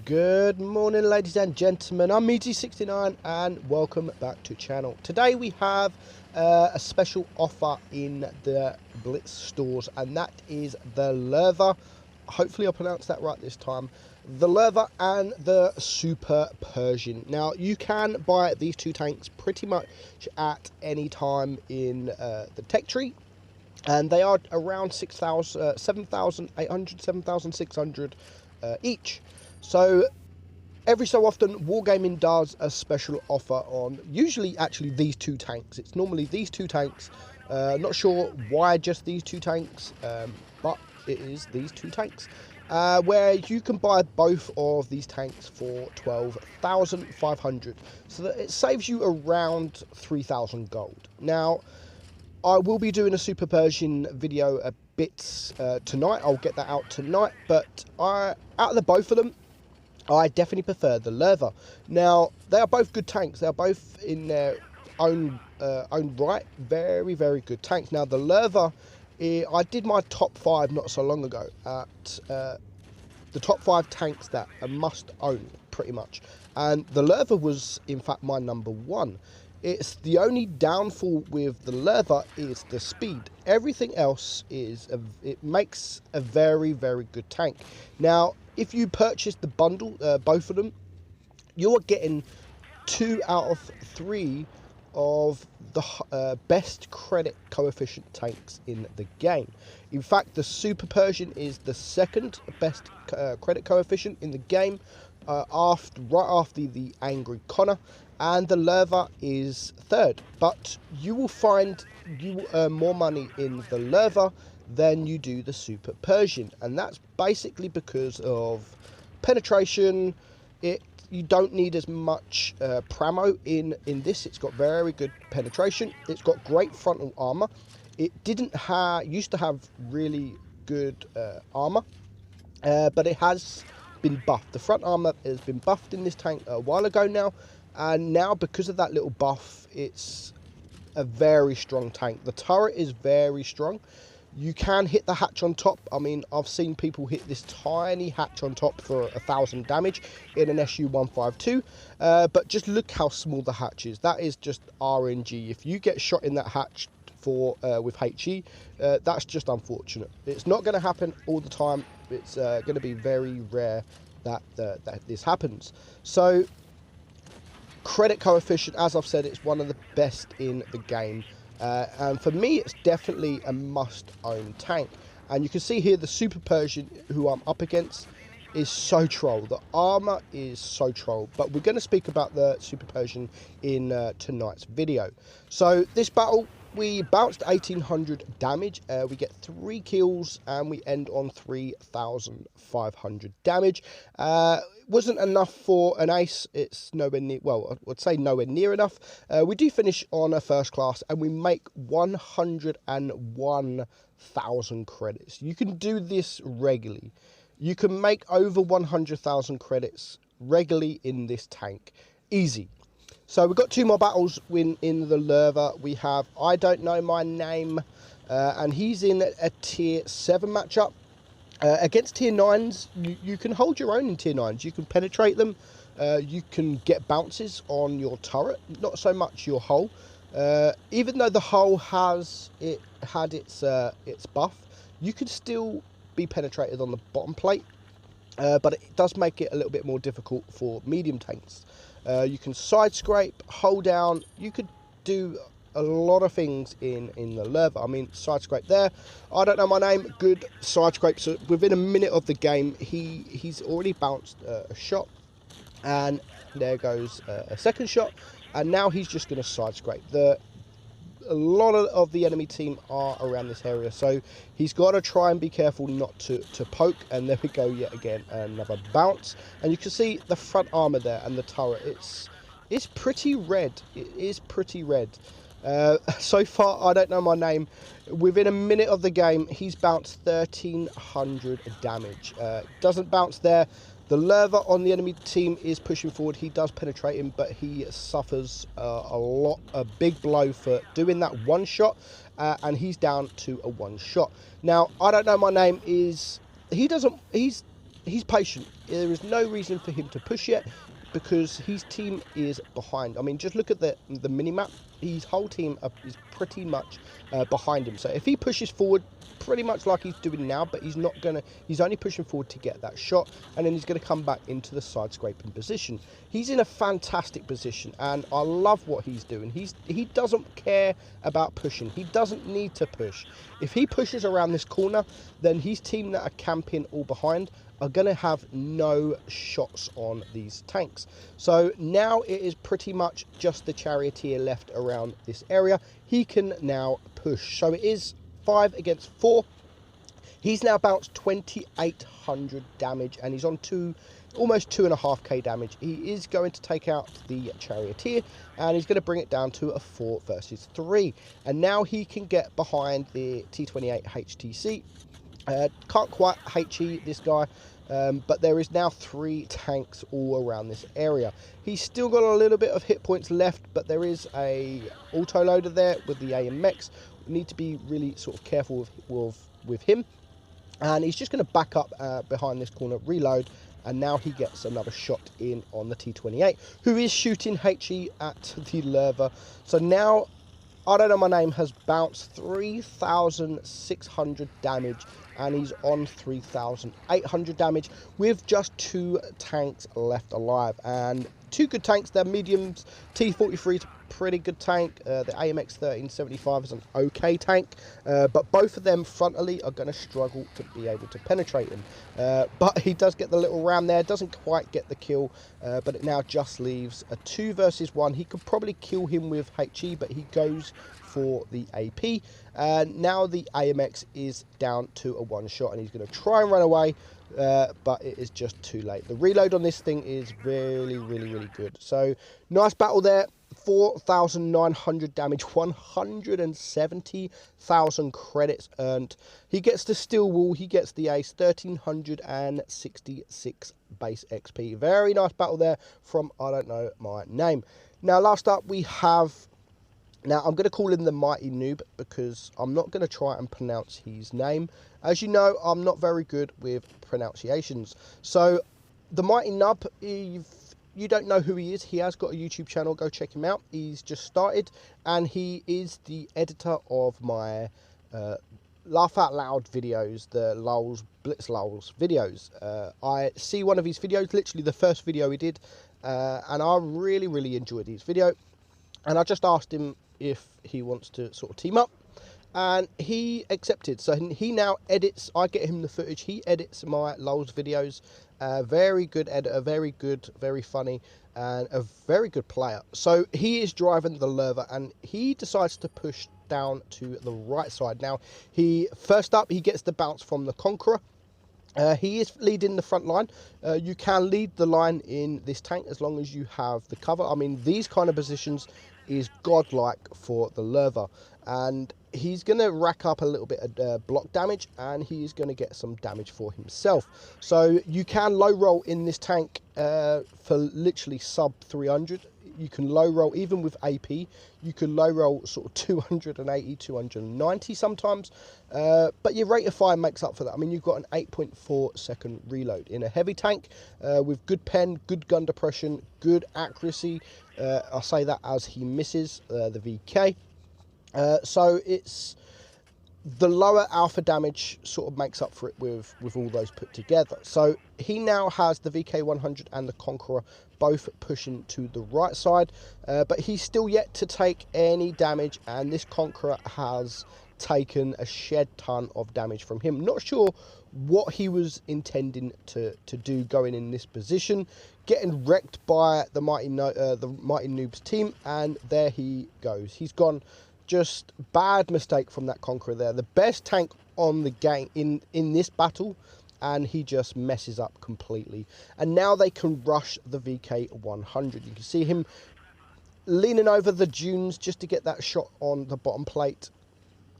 Good morning, ladies and gentlemen. I'm Meadsy69 and welcome back to channel. Today we have a special offer in the Blitz stores, and that is the LÖWE, hopefully I pronounced that right this time, the LÖWE and the SuperPershing. Now you can buy these two tanks pretty much at any time in the tech tree, and they are around 7,800, 7,600 each. So every so often Wargaming does a special offer on usually actually these two tanks. It's normally these two tanks. Not sure why just these two tanks, but it is these two tanks, where you can buy both of these tanks for 12,500, so that it saves you around 3,000 gold. Now I will be doing a SuperPershing video a bit tonight. I'll get that out tonight, but out of the both of them, I definitely prefer the LÖWE. Now, they are both good tanks. They are both in their own right. Very, very good tanks. Now, the LÖWE, I did my top 5 not so long ago at the top 5 tanks that a must own, pretty much. And the LÖWE was, in fact, my number 1. It's the only downfall with the LÖWE is the speed. Everything else is, it makes a very, very good tank. Now, if you purchase the bundle, both of them, you are getting 2 out of 3 of the best credit coefficient tanks in the game. In fact, the SuperPershing is the second best credit coefficient in the game, right after the Angry Connor, and the LÖWE is third. But you will find you will earn more money in the LÖWE than you do the SuperPershing, and that's basically because of penetration. You don't need as much pramo in this. It's got very good penetration. It's got great frontal armor. It used to have really good armor, but it has been buffed. The front armor has been buffed in this tank a while ago now, and now because of that little buff, it's a very strong tank. The turret is very strong. You can hit the hatch on top. I mean, I've seen people hit this tiny hatch on top for 1,000 damage in an SU-152, but just look how small the hatch is. That is just RNG. If you get shot in that hatch with HE, that's just unfortunate. It's not going to happen all the time. It's going to be very rare that this happens. So credit coefficient, as I've said, it's one of the best in the game. And for me, it's definitely a must-own tank. And you can see here the SuperPershing, who I'm up against, is so troll. The armor is so troll. But we're going to speak about the SuperPershing in tonight's video. So this battle, we bounced 1,800 damage. We get 3 kills, and we end on 3,500 damage. Wasn't enough for an ace. It's nowhere near, well, I would say nowhere near enough. We do finish on a first class, and we make 101,000 credits. You can do this regularly. You can make over 100,000 credits regularly in this tank. Easy. So we've got 2 more battles in the LÖWE. We have I Don't Know My Name, and he's in a tier 7 matchup. Against tier 9s, you can hold your own in tier 9s. You can penetrate them. You can get bounces on your turret, not so much your hull. Even though the hull had its buff, you could still be penetrated on the bottom plate, but it does make it a little bit more difficult for medium tanks. You can side scrape, hold down. You could do a lot of things in the LÖWE. I mean, side scrape there. I Don't Know My Name. Good side scrape. So within a minute of the game, he's already bounced a shot, and there goes a second shot, and now he's just going to side scrape. A lot of the enemy team are around this area, so he's got to try and be careful not to poke. And there we go, yet again, another bounce. And you can see the front armor there and the turret. It's pretty red. It is pretty red. So far, I Don't Know My Name. Within a minute of the game, he's bounced 1,300 damage. Doesn't bounce there. The LÖWE on the enemy team is pushing forward. He does penetrate him, but he suffers a big blow for doing that one shot, and he's down to a one shot. Now, I Don't Know My Name is, he's he's patient. There is no reason for him to push yet because his team is behind. I mean, just look at the mini-map. His whole team is pretty much behind him. So if he pushes forward, pretty much like he's doing now, but he's not gonna, he's only pushing forward to get that shot, and then he's gonna come back into the side scraping position. He's in a fantastic position, and I love what he's doing. He doesn't care about pushing. He doesn't need to push. If he pushes around this corner, then his team that are camping all behind are going to have no shots on these tanks. So now it is pretty much just the charioteer left around this area. He can now push. So it is 5 against 4. He's now bounced 2,800 damage, and he's on almost 2.5k damage. He is going to take out the charioteer, and he's going to bring it down to a 4 versus 3. And now he can get behind the T28 HTC. Can't quite HE this guy, but there is now 3 tanks all around this area. He's still got a little bit of hit points left, but there is a auto loader there with the AMX. We need to be really sort of careful with him, and he's just going to back up behind this corner, reload, and now he gets another shot in on the T28, who is shooting HE at the LÖWE. So now, I don't know my name, has bounced 3,600 damage, and he's on 3,800 damage with just 2 tanks left alive, and 2 good tanks. They're mediums. T43 is a pretty good tank. The AMX 1375 is an okay tank, but both of them frontally are going to struggle to be able to penetrate him. But he does get the little ram there, doesn't quite get the kill, but it now just leaves a 2 versus 1. He could probably kill him with HE, but he goes for the AP. Now the AMX is down to a 1 shot, and he's going to try and run away, but it is just too late. The reload on this thing is really good. So nice battle there. 4,900 damage, 170,000 credits earned. He gets the steel wall, he gets the ace, 1,366 base XP. Very nice battle there from I don't know my name. Now last up we have, now I'm going to call him the Mighty Noob because I'm not going to try and pronounce his name. As you know, I'm not very good with pronunciations. So the Mighty Nub, if you don't know who he is, he has got a YouTube channel. Go check him out. He's just started, and he is the editor of my Laugh Out Loud videos, the Blitz Lulz videos. I see one of his videos, literally the first video he did, and I really enjoyed his video. And I just asked him if he wants to sort of team up, and he accepted. So he now edits, I get him the footage, he edits my Lulz videos. Very good editor, very good, very funny, and a very good player. So he is driving the LÖWE, and he decides to push down to the right side. Now, first up, he gets the bounce from the Conqueror. He is leading the front line. You can lead the line in this tank as long as you have the cover. I mean, these kind of positions is godlike for the LÖWE, and he's going to rack up a little bit of block damage, and he's going to get some damage for himself. So you can low roll in this tank for literally sub 300. You can low roll even with AP. You can low roll sort of 280, 290 sometimes, but your rate of fire makes up for that. I mean, you've got an 8.4 second reload in a heavy tank with good pen, good gun depression, good accuracy. I say that as he misses the VK. So it's the lower alpha damage sort of makes up for it with all those put together. So he now has the VK100 and the Conqueror both pushing to the right side, but he's still yet to take any damage, and this Conqueror has taken a shed ton of damage from him. Not sure what he was intending to do going in this position, getting wrecked by the Mighty Noob's team, and there he goes. He's gone. Just bad mistake from that Conqueror there. The best tank on the game in this battle, and he just messes up completely. And now they can rush the VK100. You can see him leaning over the dunes just to get that shot on the bottom plate,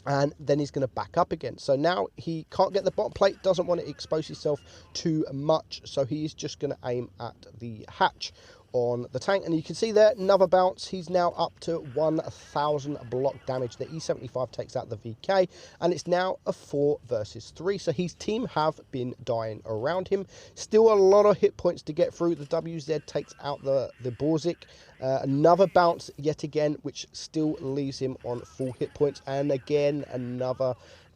and then he's going to back up again. So now he can't get the bottom plate, doesn't want to expose himself too much, so he's just going to aim at the hatch. on the tank, and you can see there another bounce. He's now up to 1000 block damage. The E75 takes out the VK, and it's now a 4 versus 3. So his team have been dying around him. Still a lot of hit points to get through. The WZ takes out the Borzik. Another bounce yet again, which still leaves him on full hit points, and again another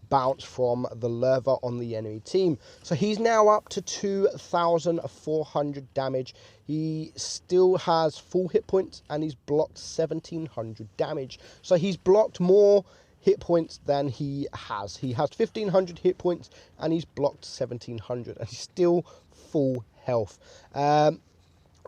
bounce from the LÖWE on the enemy team. So he's now up to 2400 damage. He still has full hit points, and he's blocked 1700 damage. So he's blocked more hit points than he has. He has 1500 hit points, and he's blocked 1700, and he's still full health.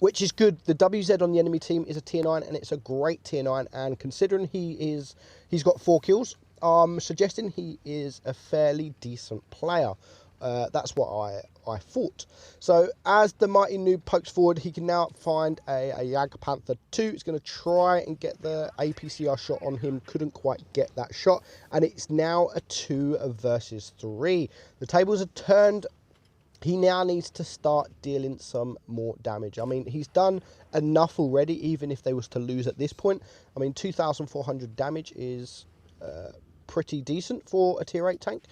Which is good. The WZ on the enemy team is a tier 9, and it's a great tier 9, and considering he's got 4 kills, I'm suggesting he is a fairly decent player. That's what I thought. So as the Mighty Noob pokes forward, he can now find a Jag Panther 2. It's going to try and get the APCR shot on him. Couldn't quite get that shot, and it's now a 2 versus 3. The tables are turned. He now needs to start dealing some more damage. I mean, he's done enough already, even if they was to lose at this point. I mean, 2400 damage is pretty decent for a tier 8 tank.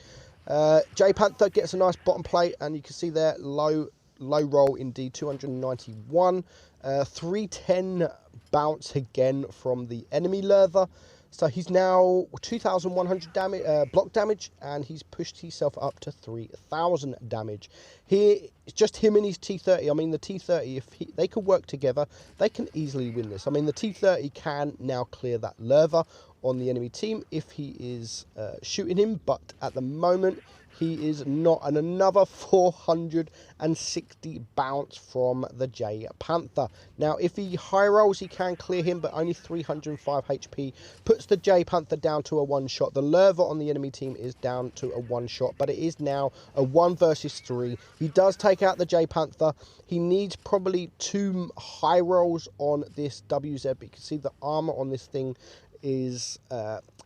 J Panther gets a nice bottom plate, and you can see there low roll indeed, 291. 310 bounce again from the enemy LÖWE. So he's now 2100 damage, block damage, and he's pushed himself up to 3000 damage. Here, it's just him and his T30. I mean, the T30, if they could work together, they can easily win this. I mean, the T30 can now clear that LÖWE on the enemy team if he is shooting him, but at the moment he is not. And another 460 bounce from the J Panther. Now if he high rolls, he can clear him, but only 305 HP puts the J Panther down to a 1 shot. The LÖWE on the enemy team is down to a 1 shot, but it is now a 1 versus 3. He does take out the J Panther. He needs probably 2 high rolls on this WZ, but you can see the armor on this thing is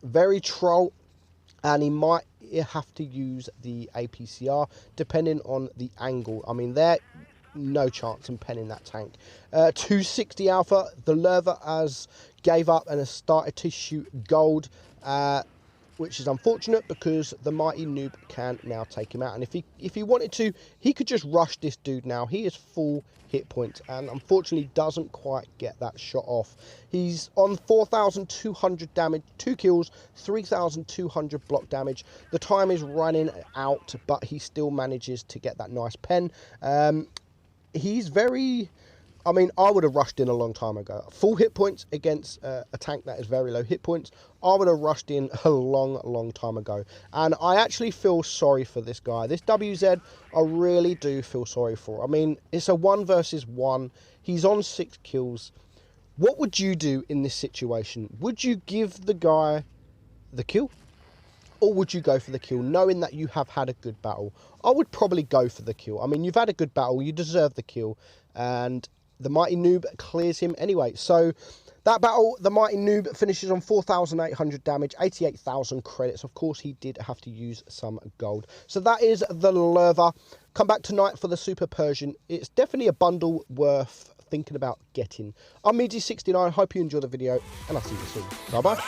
very troll, and he might have to use the APCR depending on the angle. I mean, there no chance in penning that tank. 260 alpha, the LÖWE has gave up and has started to shoot gold, which is unfortunate because the Mighty Noob can now take him out. And if he wanted to, he could just rush this dude now. He is full hit points, and unfortunately doesn't quite get that shot off. He's on 4200 damage, 2 kills, 3200 block damage. The time is running out, but he still manages to get that nice pen. He's very... I mean, I would have rushed in a long time ago. Full hit points against a tank that is very low hit points, I would have rushed in a long time ago. And I actually feel sorry for this guy. This WZ, I really do feel sorry for. I mean, it's a 1 versus 1. He's on 6 kills. What would you do in this situation? Would you give the guy the kill? Or would you go for the kill, knowing that you have had a good battle? I would probably go for the kill. I mean, you've had a good battle. You deserve the kill. And the Mighty Noob clears him anyway. So that battle, the Mighty Noob finishes on 4800 damage, 88,000 credits. Of course, he did have to use some gold. So that is the LÖWE. Come back tonight for the SuperPershing. It's definitely a bundle worth thinking about getting. I'm Meadsy69. Hope you enjoyed the video, and I'll see you soon. Bye-bye.